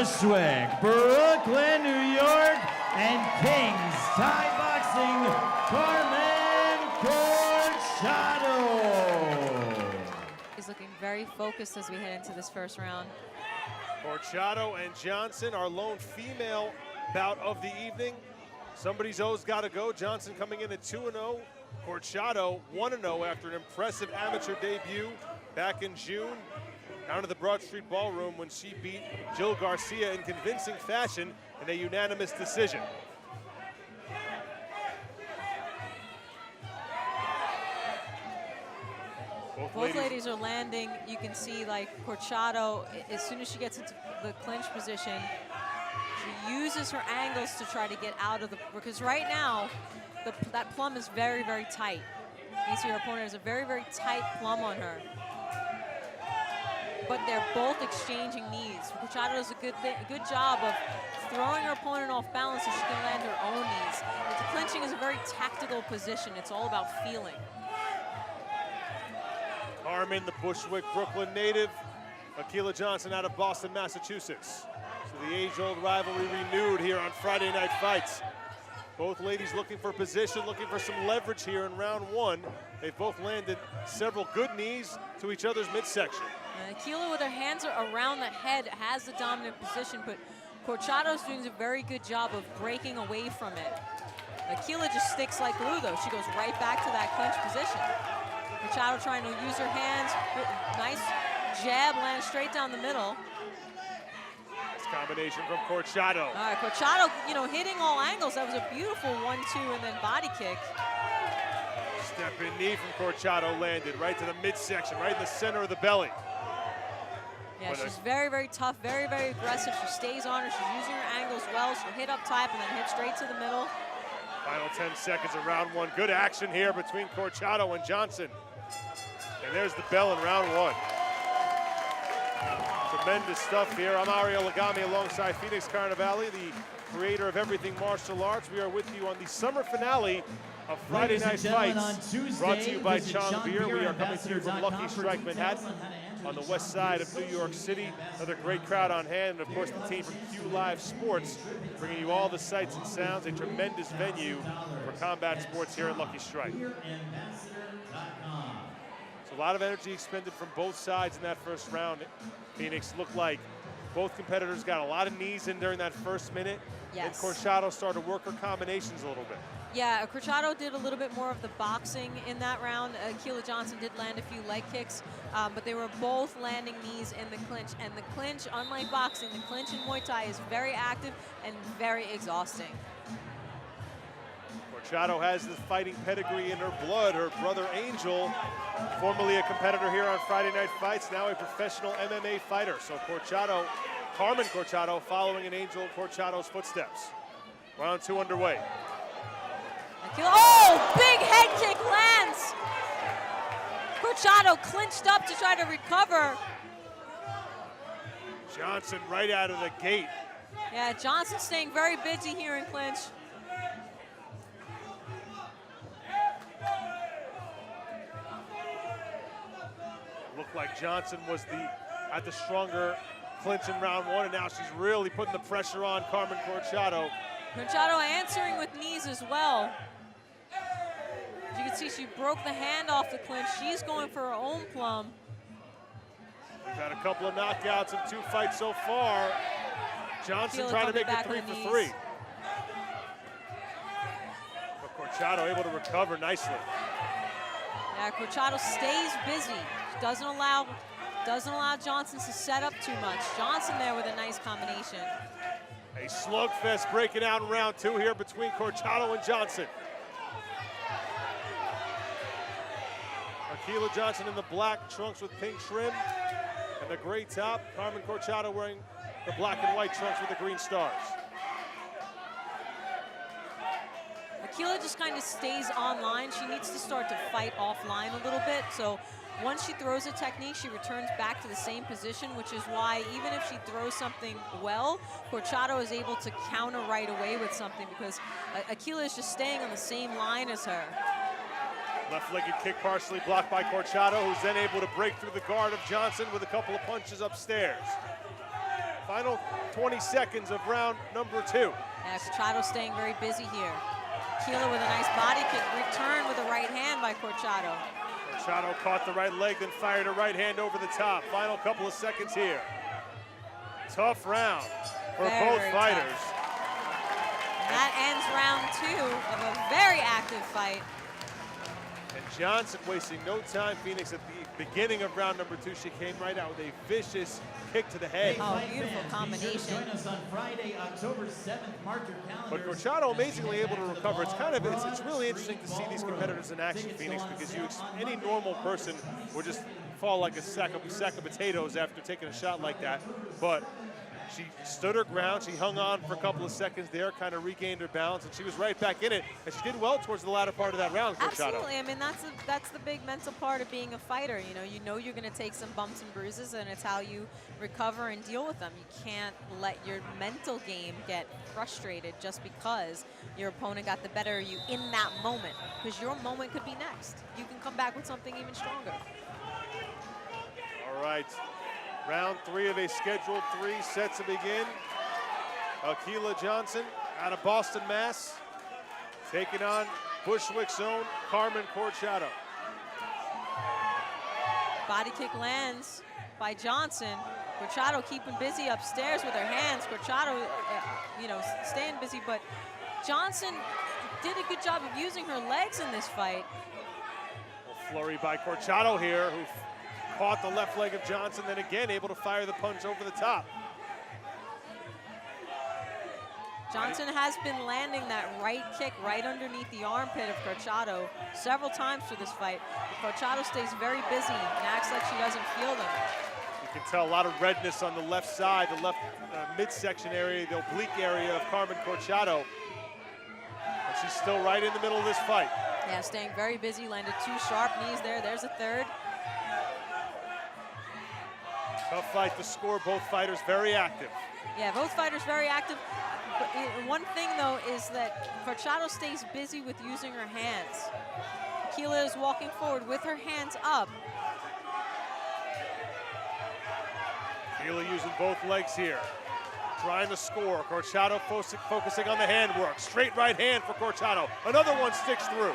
Bushwick, Brooklyn, New York, and Kings Thai Boxing, Carmen Corchado. He's looking very focused as we head into this first round. Corchado and Johnson, our lone female bout of the evening. Somebody's always got to go. Johnson coming in at 2-0. Corchado 1-0 after an impressive amateur debut back in June down to the Broad Street Ballroom when she beat Jill Garcia in convincing fashion in a unanimous decision. Both ladies are landing. You can see, like, Corchado, as soon as she gets into the clinch position, she uses her angles to try to get out of the, because right now, that plum is very, very tight. You see her opponent has a very, very tight plum on her. But they're both exchanging knees. Corchado does a good job of throwing her opponent off balance so she can land her own knees. The clinching is a very tactical position. It's all about feeling. Carmen, the Bushwick, Brooklyn native. Akilah Johnson out of Boston, Massachusetts. So the age-old rivalry renewed here on Friday Night Fights. Both ladies looking for position, looking for some leverage here in round one. They've both landed several good knees to each other's midsection. Akilah, with her hands around the head, has the dominant position, but Corchado's doing a very good job of breaking away from it. Akilah just sticks like glue, though. She goes right back to that clinch position. Corchado trying to use her hands. Nice jab, lands straight down the middle. Nice combination from Corchado. All right, Corchado, you know, hitting all angles. That was a beautiful 1-2 and then body kick. Step-in knee from Corchado landed right to the midsection, right in the center of the belly. Yeah, she's very, very tough, very, very aggressive. She stays on her. She's using her angles well. She'll hit up top and then hit straight to the middle. Final 10 seconds of round one. Good action here between Corchado and Johnson. And there's the bell in round one. Tremendous stuff here. I'm Ariel Lagami alongside Phoenix Carnevale, the creator of Everything Martial Arts. We are with you on the summer finale of Friday Night Fights, brought to you by Chong Beer. We are coming to you from Lucky Strike Manhattan on the west side of New York City. Another great crowd on hand, and of course the team from Q Live Sports, bringing you all the sights and sounds, a tremendous venue for combat sports here at Lucky Strike. So a lot of energy expended from both sides in that first round. Phoenix looked like both competitors got a lot of knees in during that first minute. Yes. And Corchado started to work her combinations a little bit. Yeah, Corchado did a little bit more of the boxing in that round. Akilah Johnson did land a few leg kicks, but they were both landing knees in the clinch. And the clinch, unlike boxing, the clinch in Muay Thai is very active and very exhausting. Corchado has the fighting pedigree in her blood. Her brother Angel, formerly a competitor here on Friday Night Fights, now a professional MMA fighter. So Corchado, Carmen Corchado, following in Angel Corchado's footsteps. Round two underway. Oh, big head kick lands. Corchado clinched up to try to recover. Johnson right out of the gate. Yeah, Johnson staying very busy here in clinch. Looked like Johnson was had the stronger clinch in round one, and now she's really putting the pressure on Carmen Corchado. Corchado answering with knees as well. As you can see, she broke the hand off the clinch. She's going for her own plum. We've had a couple of knockouts in two fights so far. Johnson trying to make it 3 for 3. But Corchado able to recover nicely. Yeah, Corchado stays busy. Doesn't allow Johnson to set up too much. Johnson there with a nice combination. A slugfest breaking out in round two here between Corchado and Johnson. Akilah Johnson in the black trunks with pink trim and the gray top. Carmen Corchado wearing the black and white trunks with the green stars. Akilah just kind of stays online. She needs to start to fight offline a little bit. So once she throws a technique, she returns back to the same position, which is why even if she throws something well, Corchado is able to counter right away with something because Akilah is just staying on the same line as her. Left-legged kick partially blocked by Corchado, who's then able to break through the guard of Johnson with a couple of punches upstairs. Final 20 seconds of round number 2. Yeah, Corchado staying very busy here. Akilah with a nice body kick, return with a right hand by Corchado. Corchado caught the right leg, then fired a right hand over the top. Final couple of seconds here. Tough round for both fighters. That ends round 2 of a very active fight. And Johnson wasting no time. Phoenix at the beginning of round number 2, she came right out with a vicious kick to the head. Oh, beautiful combination. Join us on Friday, October 7th. Mark your calendars. But Corchado amazingly able to recover. It's really interesting to see these competitors in action, Phoenix, because any normal person would just fall like a sack of potatoes after taking a shot like that. But she stood her ground. She hung on for a couple of seconds there, kind of regained her balance, and she was right back in it. And she did well towards the latter part of that round, Corchado. Absolutely. I mean, that's the big mental part of being a fighter. You know you're going to take some bumps and bruises, and it's how you recover and deal with them. You can't let your mental game get frustrated just because your opponent got the better of you in that moment, because your moment could be next. You can come back with something even stronger. All right. Round 3 of a scheduled 3 set to begin. Akilah Johnson out of Boston, Mass, taking on Bushwick's own Carmen Corchado. Body kick lands by Johnson. Corchado keeping busy upstairs with her hands. Corchado, staying busy, but Johnson did a good job of using her legs in this fight. A flurry by Corchado here, who caught the left leg of Johnson, then again able to fire the punch over the top. Johnson has been landing that right kick right underneath the armpit of Corchado several times through this fight. But Corchado stays very busy and acts like she doesn't feel them. You can tell a lot of redness on the left side, the left midsection area, the oblique area of Carmen Corchado. And she's still right in the middle of this fight. Yeah, staying very busy, landed 2 sharp knees there. There's a third. Tough fight to score, both fighters very active. Yeah, both fighters very active. But one thing, though, is that Corchado stays busy with using her hands. Akilah is walking forward with her hands up. Akilah using both legs here, trying to score. Corchado focusing on the handwork. Straight right hand for Corchado. Another one sticks through.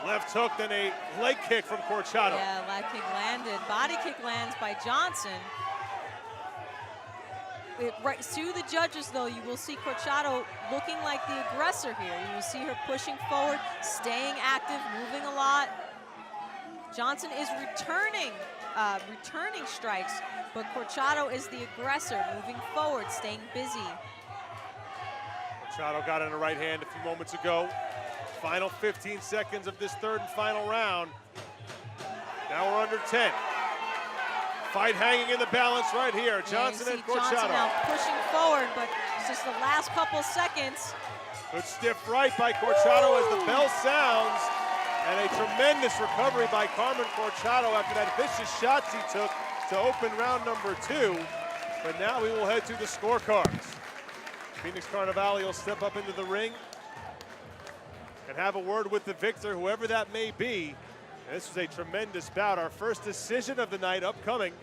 Left hook, then a leg kick from Corchado. Yeah, leg kick landed. Body kick lands by Johnson. Right to the judges, though, you will see Corchado looking like the aggressor here. You will see her pushing forward, staying active, moving a lot. Johnson is returning strikes, but Corchado is the aggressor, moving forward, staying busy. Corchado got in a right hand a few moments ago. Final 15 seconds of this third and final round. Now we're under 10. Fight hanging in the balance right here. Johnson and Corchado. Johnson now pushing forward, but it's just the last couple seconds. Good stiff right by Corchado as the bell sounds. And a tremendous recovery by Carmen Corchado after that vicious shot she took to open round number 2. But now we will head to the scorecards. Phoenix Carnevale will step up into the ring and have a word with the victor, whoever that may be. This was a tremendous bout. Our first decision of the night upcoming.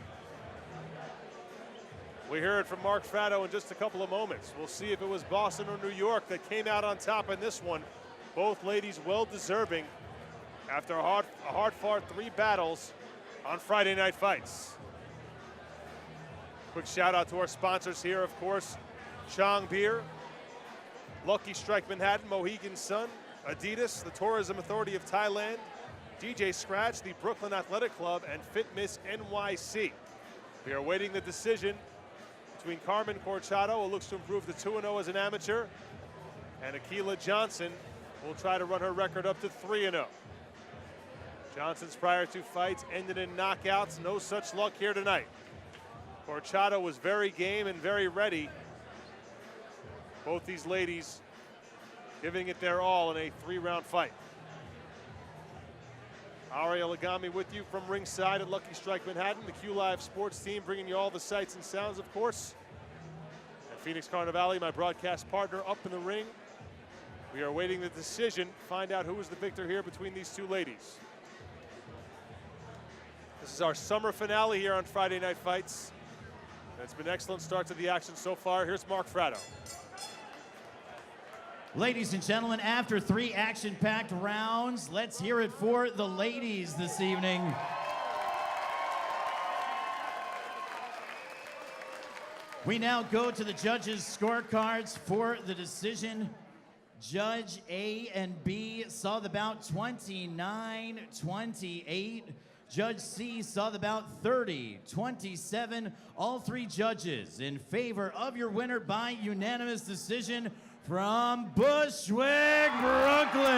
We hear it from Mark Fratto in just a couple of moments. We'll see if it was Boston or New York that came out on top in this one. Both ladies well deserving after a hard-fought 3 battles on Friday Night Fights. Quick shout out to our sponsors here, of course, Chong Beer, Lucky Strike Manhattan, Mohegan Sun, Adidas, the Tourism Authority of Thailand, DJ Scratch, the Brooklyn Athletic Club, and Fitmiss NYC. We are awaiting the decision between Carmen Corchado, who looks to improve to 2-0 as an amateur, and Akilah Johnson, who will try to run her record up to 3-0. Johnson's prior 2 fights ended in knockouts. No such luck here tonight. Corchado was very game and very ready. Both these ladies giving it their all in a 3-round fight. Ariel Agami with you from ringside at Lucky Strike Manhattan, the Q Live sports team, bringing you all the sights and sounds, of course. And Phoenix Carnevale, my broadcast partner, up in the ring. We are awaiting the decision, find out who is the victor here between these 2 ladies. This is our summer finale here on Friday Night Fights. It's been an excellent start to the action so far. Here's Mark Fratto. Ladies and gentlemen, after 3 action-packed rounds, let's hear it for the ladies this evening. We now go to the judges' scorecards for the decision. Judge A and B saw the bout 29-28. Judge C saw the bout 30-27. All 3 judges in favor of your winner by unanimous decision from Bushwick, Brooklyn.